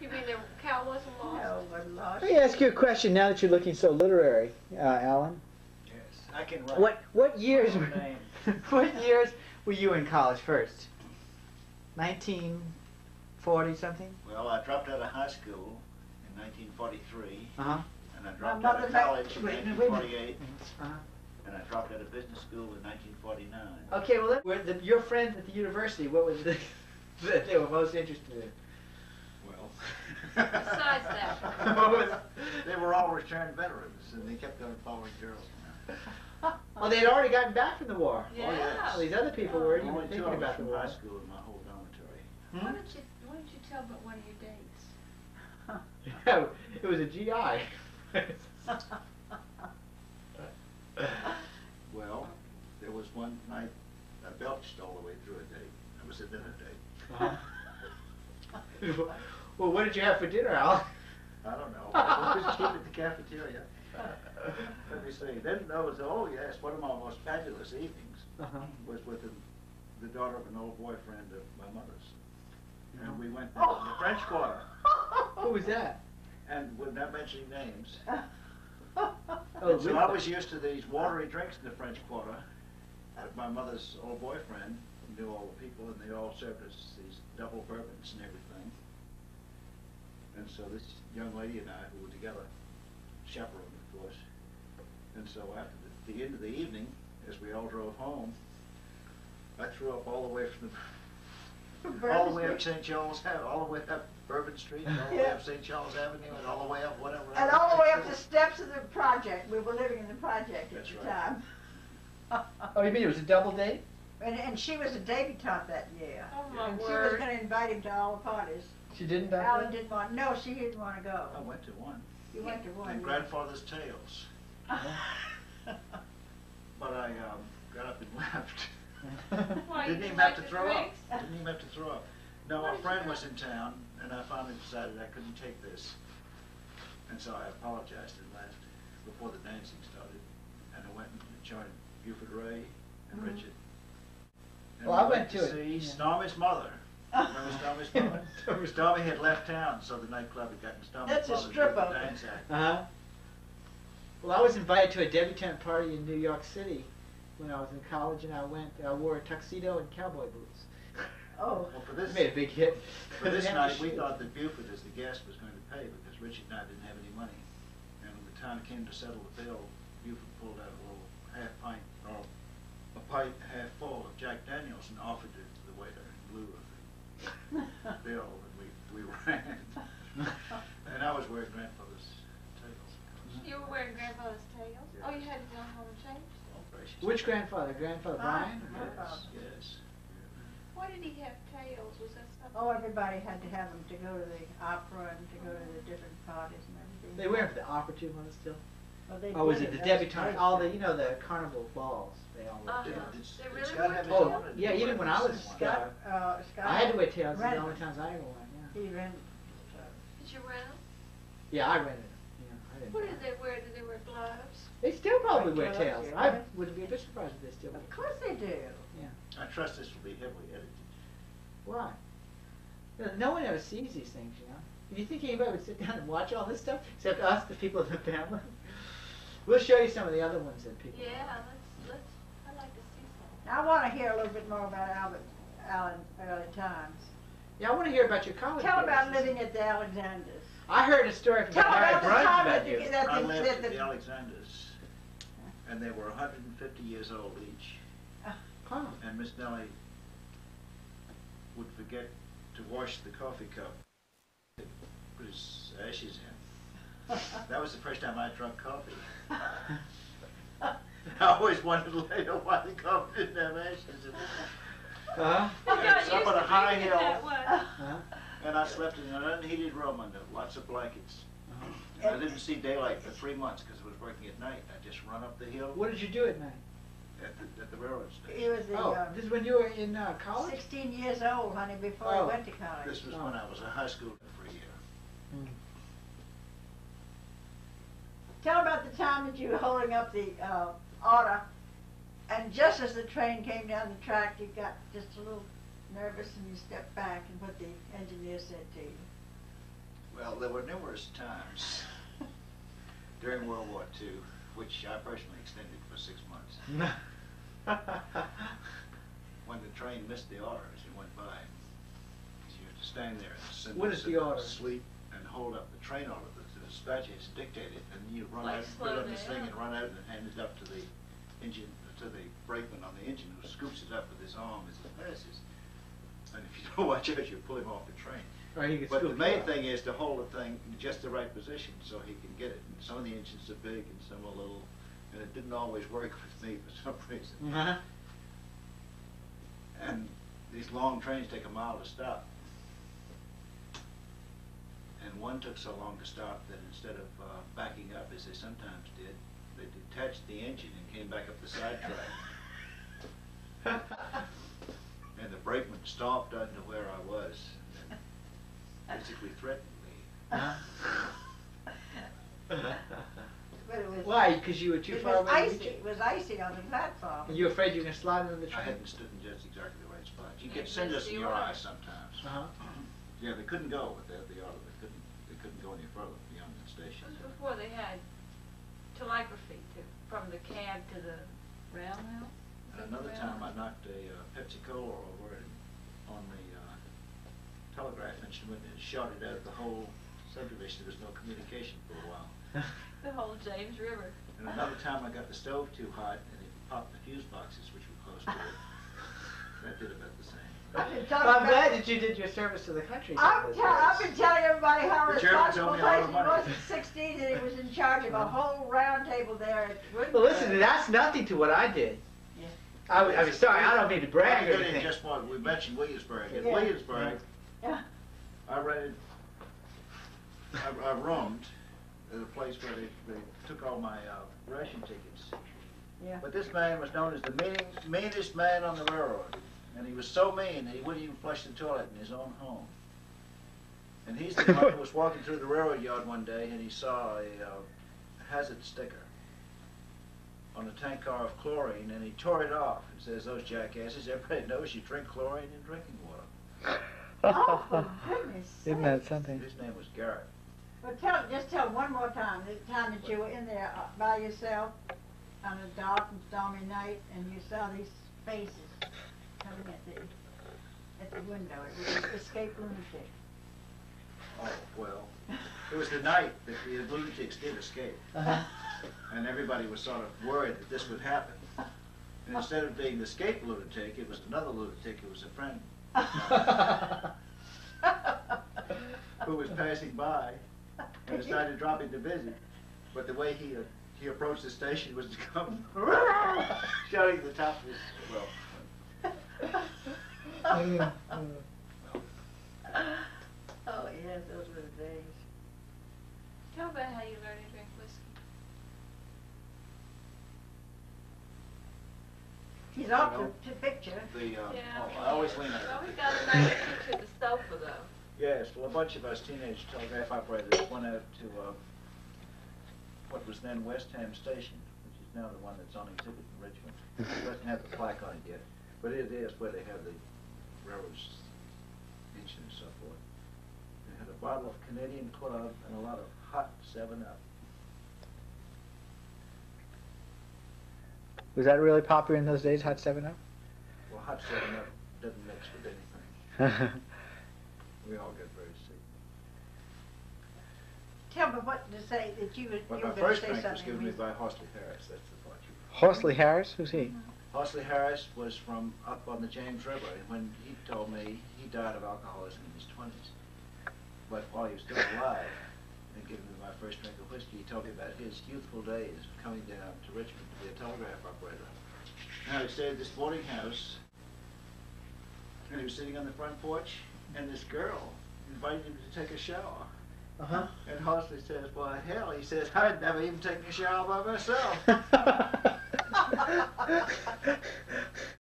You mean the cow wasn't lost? No, wasn't lost. Let me ask you a question now that you're looking so literary, Alan. Yes, I can write. What years my were name. what years were you in college first? 1940 something? Well, I dropped out of high school in 1943, Uh-huh. and I dropped My out of mother college in wait a minute. 1948, Uh-huh. and I dropped out of business school in 1949. Okay, well, your friends at the university, what was the that they were most interested in? Well, Besides that. What was- they were all returned veterans, and they kept on following girls. Oh, they had already gotten back from the war. Yeah. yes. These other people weren't even Only two thinking of us about the from war. high school in my whole dormitory. Why don't you tell about one of your dates? Yeah, it was a GI. Well, there was one night I belched all the way through a date. It was a dinner date. Uh-huh. Well, what did you have for dinner, Al? I don't know. It was cheap at the cafeteria. Let me see. Then there was, oh yes, one of my most fabulous evenings Uh-huh. was with the daughter of an old boyfriend of my mother's. And we went down to the French Quarter. Who was that? And we're not mentioning names. Oh, And so really? I was used to these watery drinks in the French Quarter. But my mother's old boyfriend knew all the people, and they all served us these double bourbons and everything. And so this young lady and I, who were together, chaperoned, of course. And so after the end of the evening, as we all drove home, I threw up all the way from all the way up St. Charles, all the way up Bourbon Street, and all the way up St. Charles Avenue, and all the way up whatever. And all the way up the steps of the project. We were living in the project at That's the right. time. Oh, you mean it was a double date? And she was a debutante that year. Oh my And she was word. going to invite him to all the parties. She didn't back Alan then? didn't want, no, she didn't want to go. I went to one. You went to one. And Grandfather's Tales. But I got up and left. Why, Didn't you even like have to the throw up. drinks? Didn't even have to throw up. No, Why a did friend you was in town, and I finally decided I couldn't take this. And so I apologized and left before the dancing started. And I went and joined Buford Ray and Richard. And Well, I we went to it, see yeah. Stormy's mother. Remember Stormy's mother? Stormy had left town, so the nightclub had gotten Stormy's That's a mother to stripper. the dance act. Uh-huh. Well, I was invited to a debutante party in New York City when I was in college, and I wore a tuxedo and cowboy boots. Oh. Well, for It this, made a big hit. for this They had night, to we shoot. thought that Buford, as the guest, was going to pay because Richard and I didn't have any money. And when the time came to settle the bill, Buford pulled out a little half pint, or a pint half full of Jack Daniels and offered it to the waiter in lieu of the bill, and we ran. And I was wearing grandfather's tails. You were wearing grandfather's tails? Yes. Oh, you had to go home and change? Oh, gracious. Which grandfather? Grandfather Brian? Yes, yes. Why did he have tails? Was that something? Oh, everybody had to have them to go to the opera and to go to the different parties and everything. They wear them for the opera too, was it still? Well, they Or was did it the That was debutante? great. All the, the carnival balls. They all wear Uh-huh. tails. Did They really Scott were have his Oh, own, or did yeah, he even wear when I the was same one? Scott, Scott. I had to wear tails. It's the rented only them. times I ever wore them, yeah. He rented. Did you rent them? Yeah, I rented them. Yeah, I didn't. What did they wear? Did they wear gloves? They still probably wear White gloves, tails. yeah. I wouldn't be a bit surprised if they still wear Of course they do. I trust this will be heavily edited. Why? No one ever sees these things, you know. Do you think anybody would sit down and watch all this stuff? Except us, the people in the family? We'll show you some of the other ones that people Yeah, let's, I'd like to see some. I want to hear a little bit more about Alan's early times. Yeah, I want to hear about your college Tell days. about living at the Alexanders. I heard a story from Tell Harry about the Brunch time about that you. you, that I the, lived that at the, the Alexanders, and they were 150 years old each. Huh. And Miss Nellie would forget to wash the coffee cup, put his ashes in. That was the first time I drank coffee. I always wondered later why the coffee didn't have ashes in it. Uh-huh. I got It's up used on a to high drinking hill. it that way. Uh-huh. And I slept in an unheated room under lots of blankets. And I didn't see daylight for 3 months because I was working at night. I just run up the hill What did you do at night? at the railroad station. he was the, Oh, this is when you were in college? 16 years old, honey, before Oh. he went to college. This was when I was a high schooler for a year. Tell about the time that you were holding up the order, and just as the train came down the track, you got just a little nervous and you stepped back and what the engineer said to you? Well, there were numerous times during World War II, which I personally extended for 6 months, when the train missed the order as it went by. So you have to stand there and What is the order? sleep and hold up the train order that the dispatcher has dictated, and you run Like out, slow put it on this thing down. and run out and hand it up to the engine, to the brakeman on the engine, who scoops it up with his arm as it passes. And if you don't watch out, you pull him off the train. Or he gets But the scooped main up. thing is to hold the thing in just the right position so he can get it. And some of the engines are big and some are little, and it didn't always work with me for some reason. Uh-huh. And these long trains take a mile to stop. And one took so long to stop that instead of backing up, as they sometimes did, they detached the engine and came back up the side track. And the brakeman stomped onto where I was and basically threatened me. But it was. Why? Because you were too It far was away to icy, reach it? it was icy on the platform. And you were afraid you were going to slide into the I train? hadn't stood in just exactly the right spot. You Yeah, get that's cinders the in your order. eyes sometimes. Uh-huh. Yeah, they couldn't go with the order. They couldn't go any further beyond the station. This was before they had telegraphy from the cab to the roundhouse. And another time I knocked a Pepsi Cola over and on the telegraph instrument and shot it out of the whole subdivision. There was no communication for a while. The whole James River. And another time I got the stove too hot and it popped the fuse boxes which were close to it. That did about the same. I've been Well, talking I'm glad about- that you did your service to the country. I've been telling everybody how The Germans responsible owe me a lot of person he was money. at 16 and he was in charge of a whole round table there at Woodbury. Well, listen, that's nothing to what I did. Yeah. I mean, sorry, I don't mean to brag or Well, anything. just what we mentioned Williamsburg. In Yeah. Williamsburg, Yeah. I rented, I roomed at a place where they took all my ration tickets. Yeah. But this man was known as the meanest man on the railroad. And he was so mean that he wouldn't even flush the toilet in his own home. And he's the one who was walking through the railroad yard one day and he saw a hazard sticker on a tank car of chlorine and he tore it off and says, "Those jackasses, everybody knows you drink chlorine in drinking water." Oh, for goodness Isn't that sakes. something? His name was Garrett. Well, just tell one more time, the time that you were in there by yourself on a dark and stormy night and you saw these faces coming at the window. It was an escaped lunatic. Oh, well, it was the night that the lunatics did escape. Uh-huh. And everybody was sort of worried that this would happen. And instead of being the escaped lunatic, it was another lunatic who was a friend who was passing by and decided to drop in to visit. But the way he approached the station was to come shouting at the top of his, well, Oh, yes, those were the days. Tell about how you learned to drink whiskey. He's off You know, to picture. I always lean on Well, we it. got a nice picture of the sofa though. Yes, well, a bunch of us teenage telegraph operators went out to what was then West Ham Station, which is now the one that's on exhibit in Richmond. It doesn't have the plaque on it yet, but it is where they have the railroad's engine and so forth. They had a bottle of Canadian Club and a lot of hot 7-Up. Was that really popular in those days, Hot 7-Up? Well, hot 7-Up doesn't mix with anything. We all get very sick. Tell me what to say that you were But you my were going first to say drink was something. given me amusing. by Horsley Harris, that's the part you... Horsley Harris? Who's he? Horsley Harris was from up on the James River, and when he told me he died of alcoholism in his 20s. But while he was still alive, and giving me my first drink of whiskey, he told me about his youthful days of coming down to Richmond to be a telegraph operator. Now he stayed at this boarding house, and he was sitting on the front porch, and this girl invited him to take a shower. Uh-huh. And Horsley says, "Why, hell," he says, "I'd never even taken a shower by myself."